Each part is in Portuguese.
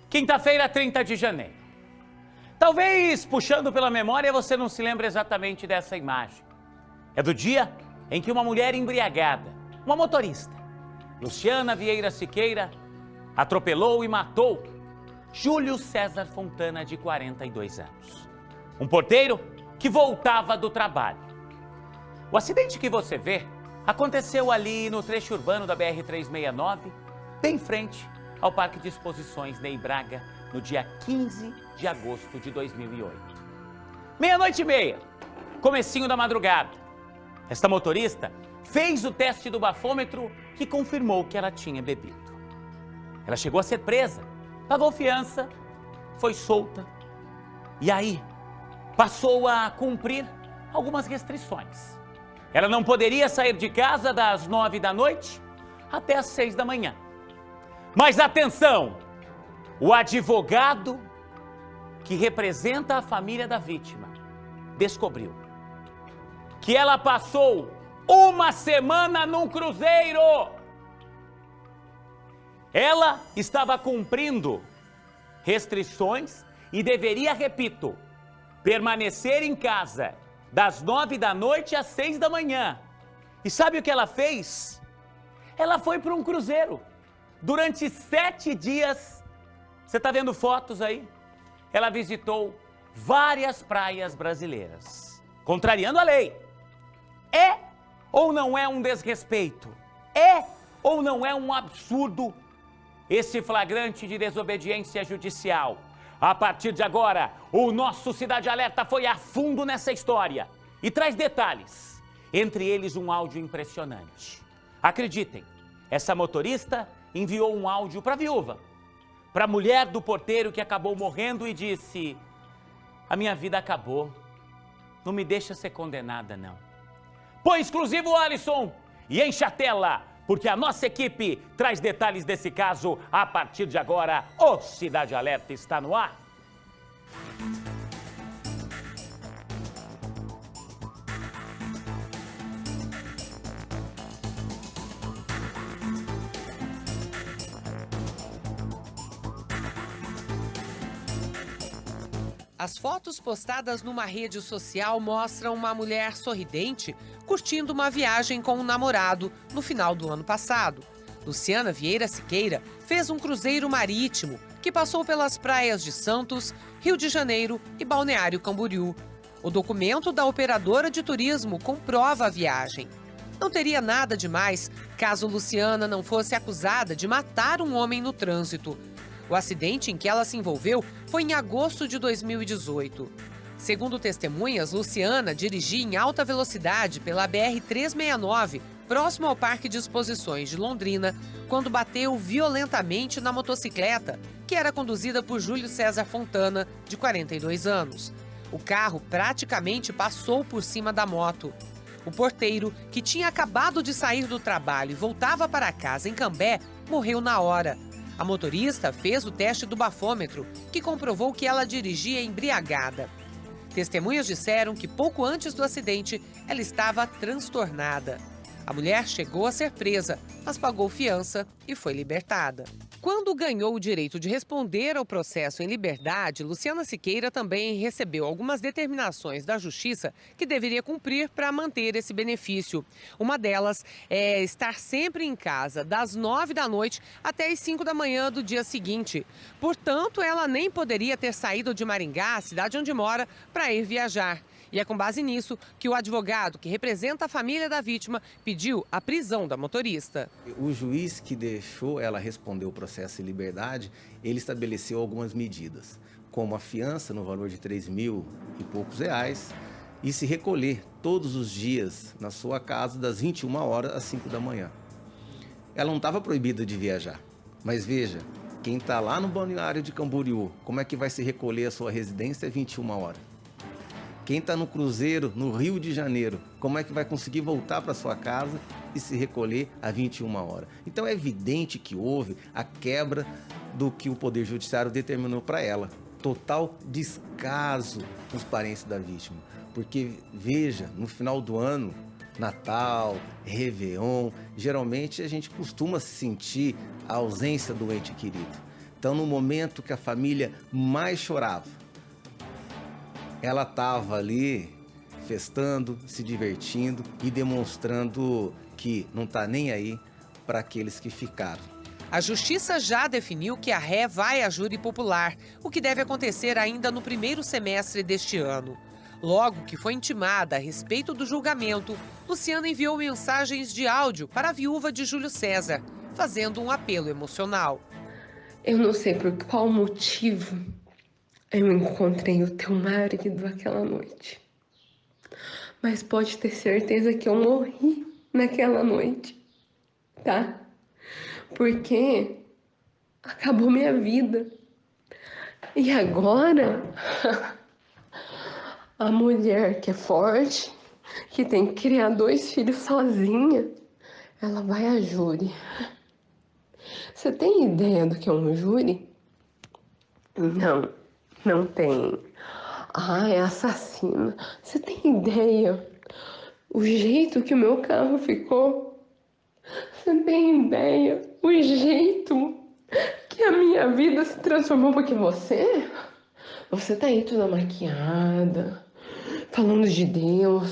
Quinta-feira, 30 de janeiro. Talvez, puxando pela memória, você não se lembre exatamente dessa imagem. É do dia em que uma mulher embriagada, uma motorista, Luciana Vieira Siqueira, atropelou e matou Júlio César Fontana, de 42 anos. Um porteiro que voltava do trabalho. O acidente que você vê aconteceu ali no trecho urbano da BR-369, bem em frente ao Parque de Exposições Ney Braga, no dia 15 de agosto de 2008. Meia-noite e meia, comecinho da madrugada. Esta motorista fez o teste do bafômetro que confirmou que ela tinha bebido. Ela chegou a ser presa, pagou fiança, foi solta e aí passou a cumprir algumas restrições. Ela não poderia sair de casa das 9 da noite até as 6 da manhã. Mas atenção, o advogado que representa a família da vítima descobriu que ela passou uma semana num cruzeiro. Ela estava cumprindo restrições e deveria, repito, permanecer em casa das 9 da noite às 6 da manhã. E sabe o que ela fez? Ela foi para um cruzeiro. Durante 7 dias, você está vendo fotos aí? Ela visitou várias praias brasileiras, contrariando a lei. É ou não é um desrespeito? É ou não é um absurdo esse flagrante de desobediência judicial? A partir de agora, o nosso Cidade Alerta foi a fundo nessa história e traz detalhes, entre eles um áudio impressionante. Acreditem, essa motorista enviou um áudio para a viúva, para a mulher do porteiro que acabou morrendo e disse: a minha vida acabou, não me deixa ser condenada não. Põe exclusivo, Alisson, e enche a tela, porque a nossa equipe traz detalhes desse caso a partir de agora. O Cidade Alerta está no ar. As fotos postadas numa rede social mostram uma mulher sorridente curtindo uma viagem com um namorado no final do ano passado. Luciana Vieira Siqueira fez um cruzeiro marítimo que passou pelas praias de Santos, Rio de Janeiro e Balneário Camboriú. O documento da operadora de turismo comprova a viagem. Não teria nada demais caso Luciana não fosse acusada de matar um homem no trânsito. O acidente em que ela se envolveu foi em agosto de 2018. Segundo testemunhas, Luciana dirigia em alta velocidade pela BR-369, próximo ao Parque de Exposições de Londrina, quando bateu violentamente na motocicleta, que era conduzida por Júlio César Fontana, de 42 anos. O carro praticamente passou por cima da moto. O porteiro, que tinha acabado de sair do trabalho e voltava para casa em Cambé, morreu na hora. A motorista fez o teste do bafômetro, que comprovou que ela dirigia embriagada. Testemunhas disseram que pouco antes do acidente, ela estava transtornada. A mulher chegou a ser presa, mas pagou fiança e foi libertada. Quando ganhou o direito de responder ao processo em liberdade, Luciana Siqueira também recebeu algumas determinações da Justiça que deveria cumprir para manter esse benefício. Uma delas é estar sempre em casa das 9 da noite até as 5 da manhã do dia seguinte. Portanto, ela nem poderia ter saído de Maringá, a cidade onde mora, para ir viajar. E é com base nisso que o advogado que representa a família da vítima pediu a prisão da motorista. O juiz que deixou ela responder o processo em liberdade, ele estabeleceu algumas medidas, como a fiança no valor de 3.000 e poucos reais e se recolher todos os dias na sua casa das 21 horas às 5 da manhã. Ela não estava proibida de viajar, mas veja, quem está lá no Balneário de Camboriú, como é que vai se recolher a sua residência às 21 horas? Quem está no cruzeiro, no Rio de Janeiro, como é que vai conseguir voltar para sua casa e se recolher às 21 horas? Então é evidente que houve a quebra do que o Poder Judiciário determinou para ela. Total descaso com os parentes da vítima. Porque, veja, no final do ano, Natal, Réveillon, geralmente a gente costuma sentir a ausência do ente querido. Então, no momento que a família mais chorava, ela estava ali festando, se divertindo e demonstrando que não está nem aí para aqueles que ficaram. A Justiça já definiu que a ré vai à júri popular, o que deve acontecer ainda no primeiro semestre deste ano. Logo que foi intimada a respeito do julgamento, Luciana enviou mensagens de áudio para a viúva de Júlio César, fazendo um apelo emocional. Eu não sei por qual motivo eu encontrei o teu marido aquela noite. Mas pode ter certeza que eu morri naquela noite, tá? Porque acabou minha vida. E agora, a mulher que é forte, que tem que criar 2 filhos sozinha, ela vai à júri. Você tem ideia do que é um júri? Não, não tem. Ah, é assassina. Você tem ideia? O jeito que o meu carro ficou? Você tem ideia? O jeito que a minha vida se transformou? Porque você tá aí toda maquiada, falando de Deus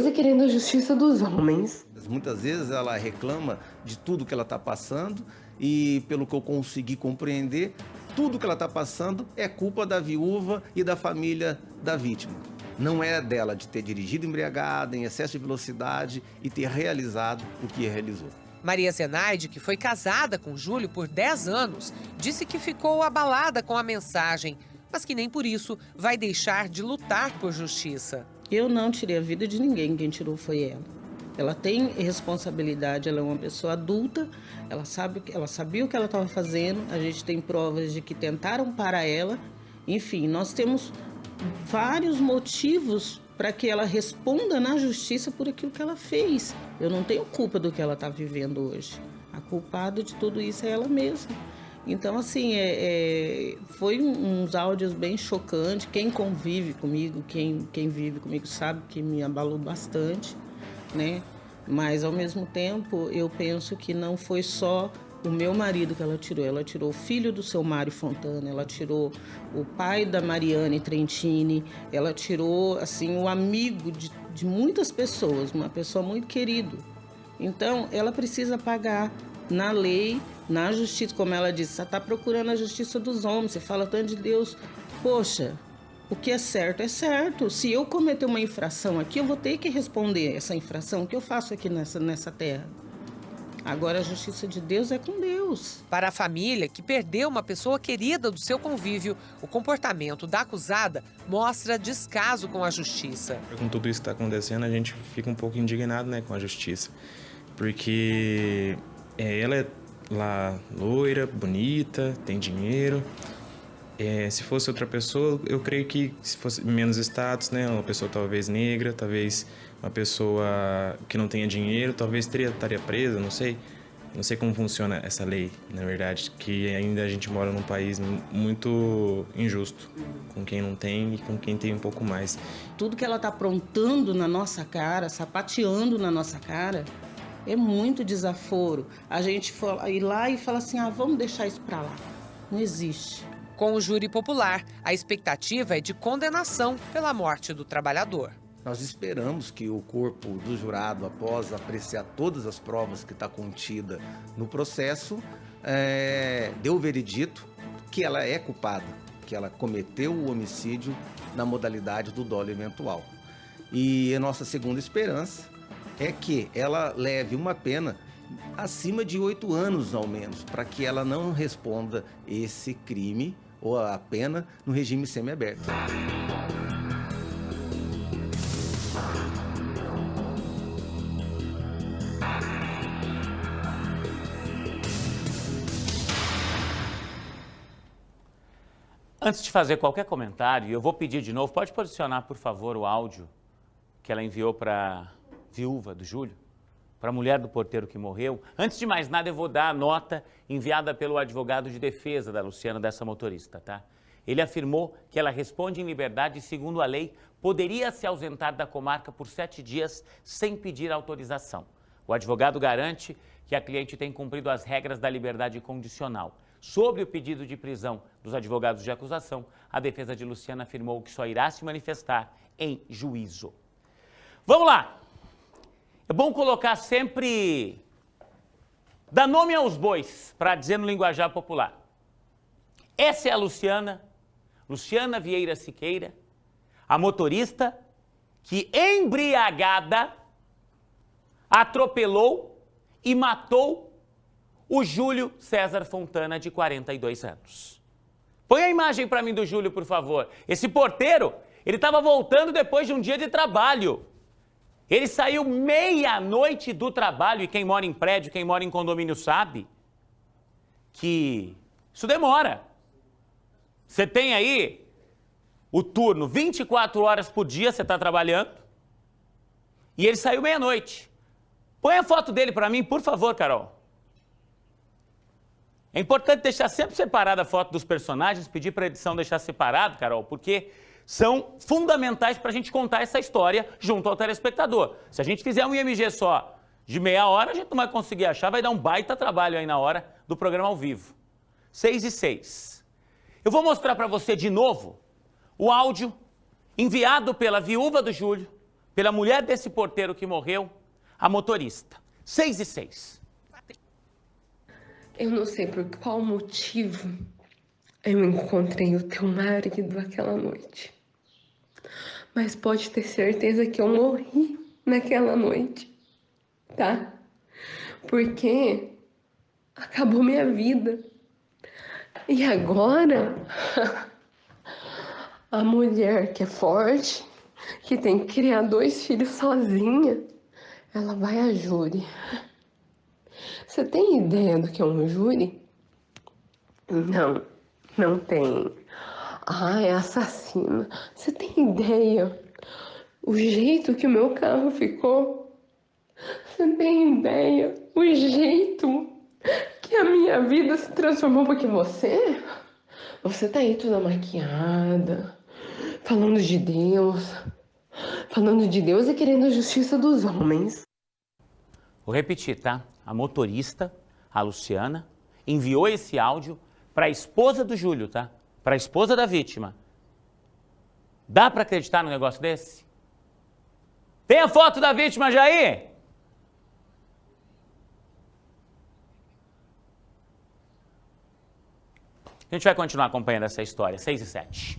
e querendo a justiça dos homens. Muitas vezes ela reclama de tudo que ela está passando e, pelo que eu consegui compreender, tudo que ela está passando é culpa da viúva e da família da vítima. Não é dela de ter dirigido embriagada, em excesso de velocidade e ter realizado o que realizou. Maria Zenaide, que foi casada com Júlio por 10 anos, disse que ficou abalada com a mensagem, mas que nem por isso vai deixar de lutar por justiça. Eu não tirei a vida de ninguém, quem tirou foi ela. Ela tem responsabilidade, ela é uma pessoa adulta, ela sabia o que ela estava fazendo, a gente tem provas de que tentaram parar ela. Enfim, nós temos vários motivos para que ela responda na justiça por aquilo que ela fez. Eu não tenho culpa do que ela está vivendo hoje. A culpada de tudo isso é ela mesma. Então, assim, foi uns áudios bem chocantes. Quem convive comigo, quem vive comigo sabe que me abalou bastante, né? Mas, ao mesmo tempo, eu penso que não foi só o meu marido que ela tirou o filho do seu Mário Fontana, ela tirou o pai da Mariane Trentini, ela tirou, assim, o amigo de muitas pessoas, uma pessoa muito querida. Então, ela precisa pagar na lei, na justiça, como ela disse, você está procurando a justiça dos homens, você fala tanto de Deus. Poxa, o que é certo é certo. Se eu cometer uma infração aqui, eu vou ter que responder essa infração que eu faço aqui nessa terra. Agora, a justiça de Deus é com Deus. Para a família, que perdeu uma pessoa querida do seu convívio, o comportamento da acusada mostra descaso com a justiça. Com tudo isso que está acontecendo, a gente fica um pouco indignado, né, com a justiça. Porque ela é lá loira, bonita, tem dinheiro. Se fosse outra pessoa, eu creio que se fosse menos status, né, uma pessoa talvez negra, talvez uma pessoa que não tenha dinheiro, talvez estaria presa, não sei. Não sei como funciona essa lei, na verdade, que ainda a gente mora num país muito injusto, com quem não tem e com quem tem um pouco mais. Tudo que ela está aprontando na nossa cara, sapateando na nossa cara, é muito desaforo. A gente ir lá e falar assim, vamos deixar isso para lá. Não existe. Com o júri popular, a expectativa é de condenação pela morte do trabalhador. Nós esperamos que o corpo do jurado, após apreciar todas as provas que está contida no processo, dê o veredito que ela é culpada, que ela cometeu o homicídio na modalidade do dolo eventual. E a nossa segunda esperança é que ela leve uma pena acima de 8 anos, ao menos, para que ela não responda esse crime ou a pena no regime semiaberto. Antes de fazer qualquer comentário, eu vou pedir de novo, pode posicionar, por favor, o áudio que ela enviou para a viúva do Júlio, para a mulher do porteiro que morreu. Antes de mais nada, eu vou dar a nota enviada pelo advogado de defesa da Luciana, dessa motorista, tá? Ele afirmou que ela responde em liberdade e, segundo a lei, poderia se ausentar da comarca por 7 dias sem pedir autorização. O advogado garante que a cliente tem cumprido as regras da liberdade condicional. Sobre o pedido de prisão dos advogados de acusação, a defesa de Luciana afirmou que só irá se manifestar em juízo. Vamos lá! É bom colocar sempre, dar nome aos bois, para dizer no linguajar popular. Essa é a Luciana Vieira Siqueira, a motorista que, embriagada, atropelou e matou o Júlio César Fontana, de 42 anos. Põe a imagem para mim do Júlio, por favor. Esse porteiro, ele estava voltando depois de um dia de trabalho. Ele saiu meia-noite do trabalho, e quem mora em prédio, quem mora em condomínio sabe que isso demora. Você tem aí o turno 24 horas por dia, você está trabalhando, e ele saiu meia-noite. Põe a foto dele para mim, por favor, Carol. É importante deixar sempre separada a foto dos personagens, pedir para a edição deixar separado, Carol, porque são fundamentais para a gente contar essa história junto ao telespectador. Se a gente fizer um IMG só de meia hora, a gente não vai conseguir achar, vai dar um baita trabalho aí na hora do programa ao vivo. 6:06. Eu vou mostrar para você de novo o áudio enviado pela viúva do Júlio, pela mulher desse porteiro que morreu, a motorista. 6:06. Eu não sei por qual motivo eu encontrei o teu marido aquela noite. Mas pode ter certeza que eu morri naquela noite, tá? Porque acabou minha vida. E agora, a mulher que é forte, que tem que criar 2 filhos sozinha, ela vai a júri. Você tem ideia do que é um júri? Não, não tem. Ah, é assassina. Você tem ideia? O jeito que o meu carro ficou? Você tem ideia? O jeito que a minha vida se transformou? Porque você tá aí toda maquiada, falando de Deus e querendo a justiça dos homens. Vou repetir, tá? A motorista, a Luciana, enviou esse áudio para a esposa do Júlio, tá? Para a esposa da vítima. Dá para acreditar num negócio desse? Tem a foto da vítima, Jair? A gente vai continuar acompanhando essa história. 6:07.